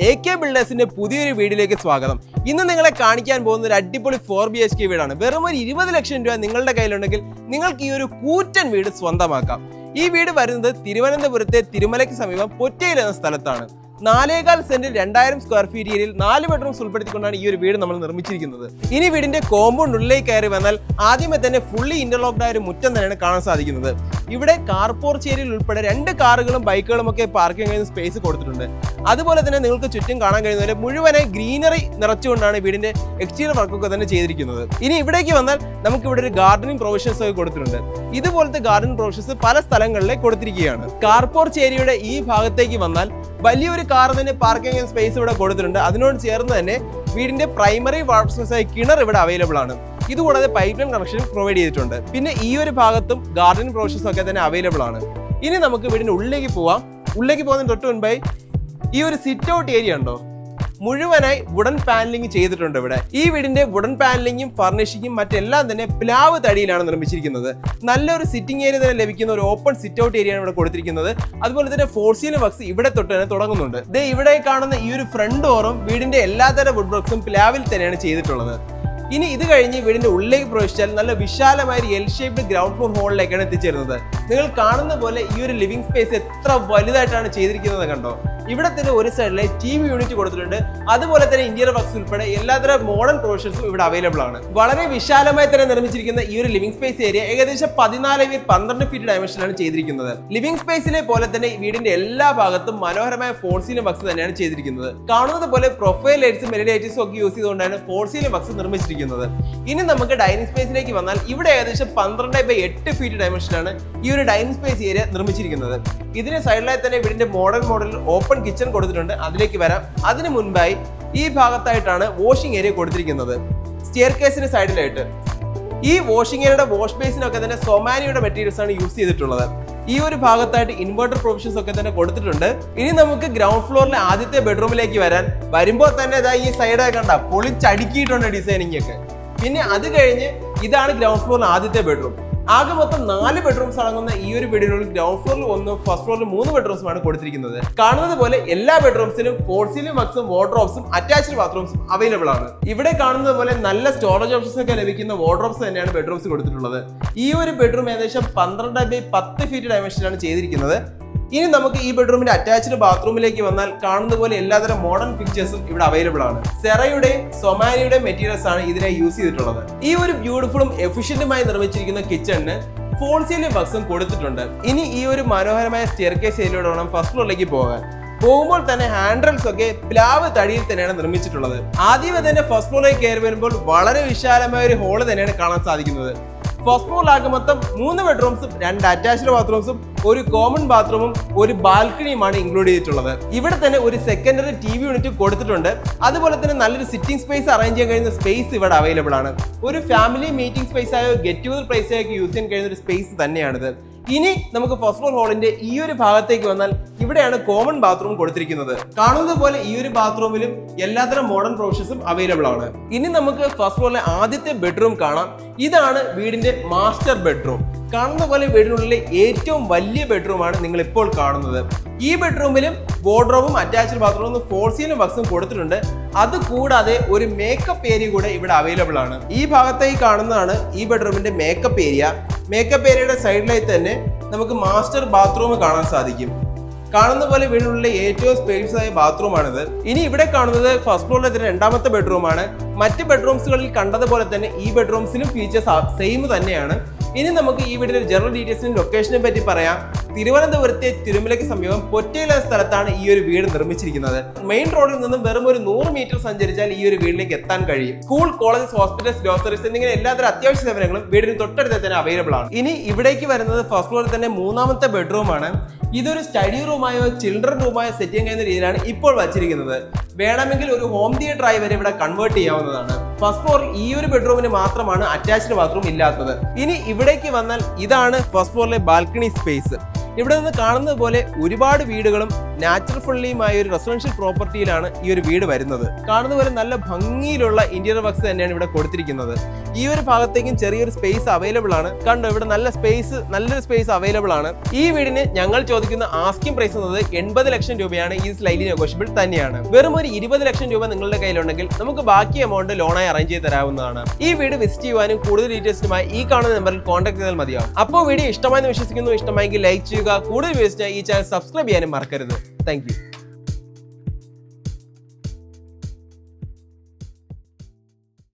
AK ബിൽഡേഴ്സിന്റെ പുതിയൊരു വീഡിയോയിലേക്ക് സ്വാഗതം. ഇന്ന് നിങ്ങളെ കാണിക്കാൻ പോകുന്ന ഒരു അടിപൊളി 4 BHK വീടാണ്. വെറും ഒരു 20 ലക്ഷം രൂപ നിങ്ങളുടെ കയ്യിലുണ്ടെങ്കിൽ നിങ്ങൾക്ക് ഈ ഒരു കൂറ്റൻ വീട് സ്വന്തമാക്കാം. ഈ വീട് വരുന്നത് തിരുവനന്തപുരത്തെ തിരുമലയ്ക്ക് സമീപം പൊറ്റയിൽ എന്ന സ്ഥലത്താണ്. 4.25 സെന്റിൽ 2000 സ്ക്വയർ ഫീറ്റ് ഏരിയയിൽ 4 ബെഡ്റൂംസ് ഉൾപ്പെടുത്തിക്കൊണ്ടാണ് ഈ ഒരു വീട് നമ്മൾ നിർമ്മിച്ചിരിക്കുന്നത്. ഇനി വീടിന്റെ കോമ്പൗണ്ടിനുള്ളിലേക്ക് കയറി വന്നാൽ ആദ്യമേ തന്നെ ഫുള്ളി ഇന്റർലോക്ഡ് ആയ ഒരു മുറ്റം തന്നെയാണ് കാണാൻ സാധിക്കുന്നത്. ഇവിടെ കാർ പോർച്ച് ഏരിയയിൽ ഉൾപ്പെടെ 2 കാറുകളും ബൈക്കുകളും ഒക്കെ പാർക്കിംഗ് കഴിയുന്ന സ്പേസ് കൊടുത്തിട്ടുണ്ട്. അതുപോലെ തന്നെ നിങ്ങൾക്ക് ചുറ്റും കാണാൻ കഴിയുന്നതിൽ മുഴുവനായി ഗ്രീനറി നിറച്ചുകൊണ്ടാണ് വീടിന്റെ എക്സ്റ്റീരിയർ വർക്കൊക്കെ തന്നെ ചെയ്തിരിക്കുന്നത്. ഇനി ഇവിടേക്ക് വന്നാൽ നമുക്ക് ഇവിടെ ഒരു ഗാർഡനിങ് പ്രൊവിഷൻസ് ഒക്കെ കൊടുത്തിട്ടുണ്ട്. ഇതുപോലത്തെ ഗാർഡനിങ് പ്രൊവിഷൻസ് പല സ്ഥലങ്ങളിലേക്ക് കൊടുത്തിരിക്കുകയാണ്. കാർ പോർച്ച് ഏരിയയുടെ ഈ ഭാഗത്തേക്ക് വന്നാൽ വലിയൊരു കാർ തന്നെ പാർക്കിംഗ് സ്പേസ് ഇവിടെ കൊടുത്തിട്ടുണ്ട്. അതിനോട് ചേർന്ന് തന്നെ വീടിന്റെ പ്രൈമറി വാട്ടർ സോഴ്സായ കിണർ ഇവിടെ അവൈലബിൾ ആണ്. ഇതുകൂടാതെ പൈപ്പ് ലൈൻ കണക്ഷൻ പ്രൊവൈഡ് ചെയ്തിട്ടുണ്ട്. പിന്നെ ഈ ഒരു ഭാഗത്തും ഗാർഡൻ പ്രൊവിഷൻസ് ഒക്കെ തന്നെ അവൈലബിൾ ആണ്. ഇനി നമുക്ക് വീടിന്റെ ഉള്ളിലേക്ക് പോവാം. ഉള്ളിലേക്ക് പോകുന്നതിന് തൊട്ട് മുൻപായി ഈ ഒരു സിറ്റ് ഔട്ട് ഏരിയ ഉണ്ടോ, മുഴുവനായി വുഡൻ പാനലിംഗ് ചെയ്തിട്ടുണ്ട്. ഇവിടെ ഈ വീടിന്റെ വുഡൻ പാനലിംഗും ഫർണിഷിങ്ങും മറ്റെല്ലാം തന്നെ പ്ലാവ് തടിയിലാണ് നിർമ്മിച്ചിരിക്കുന്നത്. നല്ലൊരു സിറ്റിംഗ് ഏരിയ തന്നെ ലഭിക്കുന്ന ഒരു ഓപ്പൺ സിറ്റ് ഔട്ട് ഏരിയ ആണ് ഇവിടെ കൊടുത്തിരിക്കുന്നത്. അതുപോലെ തന്നെ ഫോർ സീലിംഗ് വർക്ക്സ് ഇവിടെ തൊട്ട് തന്നെ തുടങ്ങുന്നുണ്ട്. ഇവിടെ കാണുന്ന ഈ ഒരു ഫ്രണ്ട് ഡോറും വീടിന്റെ എല്ലാതരം വുഡ് വർക്ക്സും പ്ലാവിൽ തന്നെയാണ് ചെയ്തിട്ടുള്ളത്. ഇനി ഇത് കഴിഞ്ഞ് വീടിന്റെ ഉള്ളിലേക്ക് പ്രവേശിച്ചാൽ നല്ല വിശാലമായ എൽ ഷേപ്ഡ് ഗ്രൗണ്ട് ഫ്ലോർ ഹോളിലേക്കാണ് എത്തിച്ചേരുന്നത്. നിങ്ങൾ കാണുന്ന പോലെ ഈ ഒരു ലിവിംഗ് സ്പേസ് എത്ര വലുതായിട്ടാണ് ചെയ്തിരിക്കുന്നത് കണ്ടോ. ഇവിടെ തന്നെ ഒരു സൈഡിലെ TV യൂണിറ്റ് കൊടുത്തിട്ടുണ്ട്. അതുപോലെ തന്നെ ഇന്റീരിയർ വർക്ക്സ് ഉൾപ്പെടെ എല്ലാത്തരം മോഡേൺ പ്രൊവിഷൻസും ഇവിടെ അവൈലബിൾ ആണ്. വളരെ വിശാലമായി തന്നെ നിർമ്മിച്ചിരിക്കുന്ന ഈ ഒരു ലിവിംഗ് സ്പേസ് ഏരിയ ഏകദേശം 14x12 ഫീറ്റ് ഡയമെൻഷനിലാണ് ചെയ്തിരിക്കുന്നത്. ലിവിംഗ് സ്പേസിലെ പോലെ തന്നെ വീടിന്റെ എല്ലാ ഭാഗത്തും മനോഹരമായ ഫോർ സീലിംഗ് വർക്ക്സ് തന്നെയാണ് ചെയ്തിരിക്കുന്നത്. കാണുന്നത് പോലെ പ്രൊഫൈൽ ലൈറ്റ്സും LED ലൈറ്റ്സും ഒക്കെ യൂസ് ചെയ്തുകൊണ്ടാണ് ഫോർ സീലിംഗ് വർക്ക്സ് നിർമ്മിച്ചിരിക്കുന്നത്. ഇനി നമുക്ക് ഡൈനിങ് സ്പേസിലേക്ക് വന്നാൽ ഇവിടെ ഏകദേശം 12x8 ഫീറ്റ് ഡയമെൻഷനാണ് ഈ ഒരു ഡൈനിങ് സ്പേസ് ഏരിയ നിർമ്മിച്ചിരിക്കുന്നത്. ഇതിന് സൈഡിലായി തന്നെ വീടിന്റെ മോഡലിൽ ഓപ്പൺ കിച്ചൺ കൊടുത്തിട്ടുണ്ട്. അതിലേക്ക് വരാം. അതിനു മുൻപായി ഈ ഭാഗത്തായിട്ടാണ് വാഷിംഗ് ഏരിയ കൊടുത്തിരിക്കുന്നത്. സ്റ്റെയർ കേസിന് സൈഡിലായിട്ട് ഈ വാഷിംഗ് ഏരിയയുടെ വാഷ് ബേസിനൊക്കെ തന്നെ സൊമാനിയുടെ മെറ്റീരിയൽസ് ആണ് യൂസ് ചെയ്തിട്ടുള്ളത്. ഈ ഒരു ഭാഗത്തായിട്ട് ഇൻവെർട്ടർ പ്രൊവിഷൻസ് ഒക്കെ തന്നെ കൊടുത്തിട്ടുണ്ട്. ഇനി നമുക്ക് ഗ്രൗണ്ട് ഫ്ലോറിലെ ആദ്യത്തെ ബെഡ്റൂമിലേക്ക് വരുമ്പോൾ തന്നെ ഈ സൈഡൊക്കെ കണ്ട പൊളിച്ചടുക്കിയിട്ടുണ്ട് ഡിസൈനിങ് ഒക്കെ. പിന്നെ അത് കഴിഞ്ഞ് ഇതാണ് ഗ്രൗണ്ട് ഫ്ലോറിലെ ആദ്യത്തെ ബെഡ്റൂം. ആകെ മൊത്തം 4 ബെഡ്റൂംസ് അടങ്ങുന്ന ഈ ഒരു വീടിനുള്ളിൽ ഗ്രൗണ്ട് ഫ്ലോറിൽ 1, ഫസ്റ്റ് ഫ്ലോറിൽ 3 ബെഡ്റൂംസുമാണ് കൊടുത്തിരിക്കുന്നത്. കാണുന്നത് പോലെ എല്ലാ ബെഡ്റൂംസിലും ഫോർ സീലിംഗ് വർക്ക്സും വാർഡ്രോബ്സും അറ്റാച്ച്ഡ് ബാത്റൂംസും അവൈലബിൾ ആണ്. ഇവിടെ കാണുന്നത് പോലെ നല്ല സ്റ്റോറേജ് ഓപ്ഷൻസ് ഒക്കെ ലഭിക്കുന്ന വാർഡ്രോബ്സ് തന്നെയാണ് ബെഡ്റൂംസ് കൊടുത്തിട്ടുള്ളത്. ഈ ഒരു ബെഡ്റൂം ഏകദേശം 12x10 ഫീറ്റ് ഡയമെൻഷനിലാണ് ചെയ്തിരിക്കുന്നത്. ഇനി നമുക്ക് ഈ ബെഡ്റൂമിന്റെ അറ്റാച്ച്ഡ് ബാത്റൂമിലേക്ക് വന്നാൽ കാണുന്ന പോലെ എല്ലാതരം മോഡേൺ ഫിക്ചേഴ്സും ഇവിടെ അവൈലബിൾ ആണ്. സെറയുടെയും സൊമാനിയുടെയും മെറ്റീരിയൽസ് ആണ് ഇതിനെ യൂസ് ചെയ്തിട്ടുള്ളത്. ഈ ഒരു ബ്യൂട്ടിഫുള്ളും എഫിഷ്യന്റുമായി നിർമ്മിച്ചിരിക്കുന്ന കിച്ചണിന് ഫോൾ സീലിംഗ് വർക്ക്സും കൊടുത്തിട്ടുണ്ട്. ഇനി ഈ ഒരു മനോഹരമായ സ്റ്റെയർ കേസ് ഏരിയയിലൂടെ വേണം ഫസ്റ്റ് ഫ്ലോറിലേക്ക് പോകാൻ. പോകുമ്പോൾ തന്നെ ഹാൻഡ്രൽസ് ഒക്കെ പ്ലാവ് തടിയിൽ തന്നെയാണ് നിർമ്മിച്ചിട്ടുള്ളത്. ആദ്യമേ തന്നെ ഫസ്റ്റ് ഫ്ലോറിലേക്ക് കയറി വരുമ്പോൾ വളരെ വിശാലമായ ഒരു ഹോള് തന്നെയാണ് കാണാൻ സാധിക്കുന്നത്. ഫസ്റ്റ് ഫ്ലോറിലാകെ മൊത്തം 3 ബെഡ്റൂംസും 2 അറ്റാച്ച്ഡ് ബാത്റൂംസും ഒരു കോമൺ ബാത്റൂമും ഒരു ബാൽക്കണിയുമാണ് ഇൻക്ലൂഡ് ചെയ്തിട്ടുള്ളത്. ഇവിടെ തന്നെ ഒരു സെക്കൻഡറി TV യൂണിറ്റ് കൊടുത്തിട്ടുണ്ട്. അതുപോലെ തന്നെ നല്ലൊരു സിറ്റിംഗ് സ്പേസ് അറേഞ്ച് ചെയ്യാൻ കഴിയുന്ന സ്പേസ് ഇവിടെ അവൈലബിൾ ആണ്. ഒരു ഫാമിലി മീറ്റിംഗ് സ്പേസ് ആയോ ഗെറ്റ് ടുഗദർ പ്ലേസ് ആയോ യൂസ് ചെയ്യാൻ കഴിയുന്ന ഒരു സ്പേസ് തന്നെയാണിത്. ഇനി നമുക്ക് ഫസ്റ്റ് ഫ്ലോർ ഹോളിന്റെ ഈ ഒരു ഭാഗത്തേക്ക് വന്നാൽ ഇവിടെയാണ് കോമൺ ബാത്റൂം കൊടുത്തിരിക്കുന്നത്. കാണുന്നത് പോലെ ഈ ഒരു ബാത്റൂമിലും എല്ലാത്തരം മോഡേൺ പ്രൊവിഷൻസും അവൈലബിൾ ആണ്. ഇനി നമുക്ക് ഫസ്റ്റ് ഫ്ലോറിലെ ആദ്യത്തെ ബെഡ്റൂം കാണാം. ഇതാണ് വീടിന്റെ മാസ്റ്റർ ബെഡ്റൂം. കാണുന്ന പോലെ വീടിനുള്ളിലെ ഏറ്റവും വലിയ ബെഡ്റൂമാണ് നിങ്ങൾ ഇപ്പോൾ കാണുന്നത്. ഈ ബെഡ്റൂമിലും വാർഡ്രോബും അറ്റാച്ച്ഡ് ബാത്റൂമും ഫോർ സീലിംഗ് വർക്ക്സും കൊടുത്തിട്ടുണ്ട്. അതുകൂടാതെ ഒരു മേക്കപ്പ് ഏരിയ കൂടെ ഇവിടെ അവൈലബിൾ ആണ്. ഈ ഭാഗത്തായി കാണുന്നതാണ് ഈ ബെഡ്റൂമിന്റെ മേക്കപ്പ് ഏരിയ. മേക്കപ്പ് ഏരിയയുടെ സൈഡിലായി തന്നെ നമുക്ക് മാസ്റ്റർ ബാത്റൂം കാണാൻ സാധിക്കും. കാണുന്ന പോലെ വീടിനുള്ളിലെ ഏറ്റവും സ്പേസ് ആയ ബാത്റൂമാണിത്. ഇനി ഇവിടെ കാണുന്നത് ഫസ്റ്റ് ഫ്ലോറിലെ രണ്ടാമത്തെ ബെഡ്റൂമാണ്. മറ്റ് ബെഡ്റൂംസുകളിൽ കണ്ടതുപോലെ തന്നെ ഈ ബെഡ്റൂംസിലും ഫീച്ചേഴ്സ് സെയിം തന്നെയാണ്. ഇനി നമുക്ക് ഈ വീടിന്റെ ജനറൽ ഡീറ്റെയിൽസിനും ലൊക്കേഷനെ പറ്റി പറയാം. തിരുവനന്തപുരത്തെ തിരുമലയ്ക്ക് സമീപം പൊറ്റയിൽ എന്ന സ്ഥലത്താണ് ഈ ഒരു വീട് നിർമ്മിച്ചിരിക്കുന്നത്. മെയിൻ റോഡിൽ നിന്നും വെറും ഒരു 100 മീറ്റർ സഞ്ചരിച്ചാൽ ഈ ഒരു വീട്ടിലേക്ക് എത്താൻ കഴിയും. സ്കൂൾ, കോളേജസ്, ഹോസ്പിറ്റൽസ്, ഗ്രോസറീസ് എന്നിങ്ങനെ എല്ലാത്തരം അത്യാവശ്യ സേവനങ്ങളും വീടിന് തൊട്ടടുത്ത് തന്നെ അവൈലബിൾ ആണ്. ഇനി ഇവിടേക്ക് വരുന്നത് ഫസ്റ്റ് ഫ്ലോറിൽ തന്നെ 3ാമത്തെ ബെഡ്റൂമാണ്. ഇതൊരു സ്റ്റഡി റൂമായോ ചിൽഡ്രൻ റൂമായോ സെറ്റ് ചെയ്യാൻ കഴിയുന്ന രീതിയിലാണ് ഇപ്പോൾ വച്ചിരിക്കുന്നത്. വേണമെങ്കിൽ ഒരു ഹോം തിയേറ്റർ ആയി വരെ ഇവിടെ കൺവേർട്ട് ചെയ്യാവുന്നതാണ്. ഫസ്റ്റ് ഫ്ലോറിൽ ഈ ഒരു ബെഡ്റൂമിന് മാത്രമാണ് അറ്റാച്ച്ഡ് ബാത്റൂം ഇല്ലാത്തത്. ഇനി ഇവിടേക്ക് വന്നാൽ ഇതാണ് ഫസ്റ്റ് ഫ്ലോറിലെ ബാൽക്കണി സ്പേസ്. ഇവിടെ നിന്ന് കാണുന്നത് പോലെ ഒരുപാട് വീടുകളും നാച്ചുറൽ ഫ്രണ്ട്ലിയുമായ ഒരു റെസിഡൻഷ്യൽ പ്രോപ്പർട്ടിയിലാണ് ഈ ഒരു വീട് വരുന്നത്. കാണുന്ന പോലെ നല്ല ഭംഗിയിലുള്ള ഇന്റീരിയർ വർക്ക്സ് തന്നെയാണ് ഇവിടെ കൊടുത്തിരിക്കുന്നത്. ഈ ഒരു ഭാഗത്തേക്കും ചെറിയൊരു സ്പേസ് അവൈലബിൾ ആണ്. കണ്ടോ, ഇവിടെ നല്ലൊരു സ്പേസ് അവൈലബിൾ ആണ്. ഈ വീടിന് ഞങ്ങൾ ചോദിക്കുന്ന ആസ്കിംഗ് പ്രൈസ് എന്നത് 80 ലക്ഷം രൂപയാണ്. ഈ സ്ലൈറ്റ്ലി നെഗോഷ്യബിൾ തന്നെയാണ്. വെറും ഒരു 20 ലക്ഷം രൂപ നിങ്ങളുടെ കയ്യിലുണ്ടെങ്കിൽ നമുക്ക് ബാക്കി എമൗണ്ട് ലോണായി അറേഞ്ച് ചെയ്ത് തരാവുന്നതാണ്. ഈ വീട് വിസിറ്റ് ചെയ്യുവാനും കൂടുതൽ ഡീറ്റെയിൽസുമായി ഈ കാണുന്ന നമ്പറിൽ കോൺടാക്ട് ചെയ്താൽ മതിയാവും. അപ്പോൾ വീഡിയോ ഇഷ്ടമായെന്ന് വിശ്വസിക്കുന്നു. ഇഷ്ടമായെങ്കിൽ ലൈക്ക് ചെയ്യുക. കൂടുതൽ വീഡിയോസിനായി ഈ ചാനൽ സബ്സ്ക്രൈബ് ചെയ്യാനും മറക്കരുത്. Thank you.